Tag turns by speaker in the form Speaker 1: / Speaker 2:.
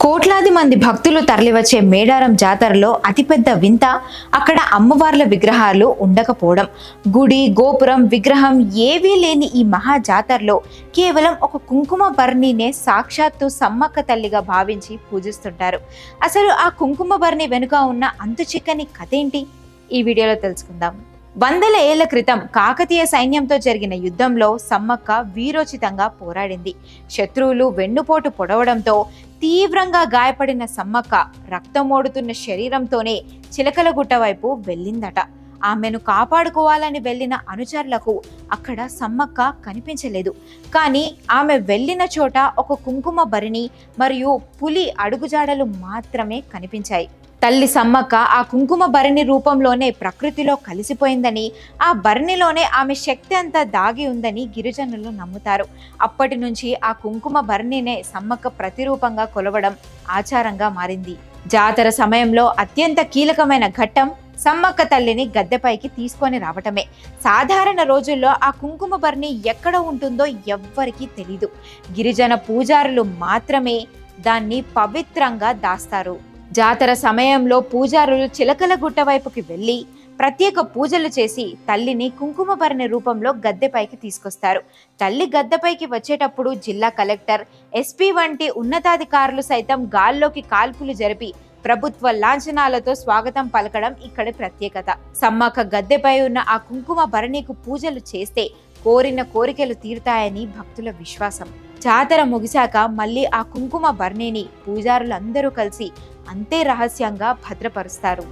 Speaker 1: కోట్లాది మంది భక్తులు తరలివచ్చే మేడారం జాతరలో అతిపెద్ద వింత అక్కడ అమ్మవార్ల విగ్రహాలు ఉండకపోవడం. గుడి గోపురం విగ్రహం ఏవీ లేని ఈ మహా జాతరలో కేవలం ఒక కుంకుమ భరణినే సాక్షాత్తు సమ్మక్క తల్లిగా భావించి పూజిస్తుంటారు. అసలు ఆ కుంకుమ భరణి వెనుక ఉన్న అంతు చిక్కని కథేంటి ఈ వీడియోలో తెలుసుకుందాం. వందల ఏళ్ల క్రితం కాకతీయ సైన్యంతో జరిగిన యుద్ధంలో సమ్మక్క వీరోచితంగా పోరాడింది. శత్రువులు వెన్నుపోటు పొడవడంతో తీవ్రంగా గాయపడిన సమ్మక్క రక్తమోడుతున్న శరీరంతోనే చిలకలగుట్ట వైపు వెళ్ళిందట. ఆమెను కాపాడుకోవాలని వెళ్ళిన అనుచరులకు అక్కడ సమ్మక్క కనిపించలేదు. కానీ ఆమె వెళ్ళిన చోట ఒక కుంకుమ భరిణి మరియు పులి అడుగుజాడలు మాత్రమే కనిపించాయి. తల్లి సమ్మక్క ఆ కుంకుమ భరణి రూపంలోనే ప్రకృతిలో కలిసిపోయిందని, ఆ భరణిలోనే ఆమె శక్తి అంతా దాగి ఉందని గిరిజనులు నమ్ముతారు. అప్పటి నుంచి ఆ కుంకుమ భరణినే సమ్మక్క ప్రతిరూపంగా కొలవడం ఆచారంగా మారింది. జాతర సమయంలో అత్యంత కీలకమైన ఘట్టం సమ్మక్క తల్లిని గద్దెపైకి తీసుకొని రావటమే. సాధారణ రోజుల్లో ఆ కుంకుమ భరణి ఎక్కడ ఉంటుందో ఎవ్వరికీ తెలీదు. గిరిజన పూజారులు మాత్రమే దాన్ని పవిత్రంగా దాస్తారు. జాతర సమయంలో పూజారులు చిలకలగుట్ట వైపుకి వెళ్ళి ప్రత్యేక పూజలు చేసి తల్లిని కుంకుమ భరణి రూపంలో గద్దెపైకి తీసుకొస్తారు. తల్లి గద్దెపైకి వచ్చేటప్పుడు జిల్లా కలెక్టర్, ఎస్పీ వంటి ఉన్నతాధికారులు సైతం గాల్లోకి కాల్పులు జరిపి ప్రభుత్వ లాంఛనాలతో స్వాగతం పలకడం ఇక్కడి ప్రత్యేకత. సమ్మక్క గద్దెపై ఉన్న ఆ కుంకుమ భరణికు పూజలు చేస్తే కోరిన కోరికలు తీరుతాయని భక్తుల విశ్వాసం. జాతర ముగిశాక మళ్ళీ ఆ కుంకుమ భరణిని పూజారులందరూ కలిసి అంతే రహస్యంగా భద్రపరుస్తారు.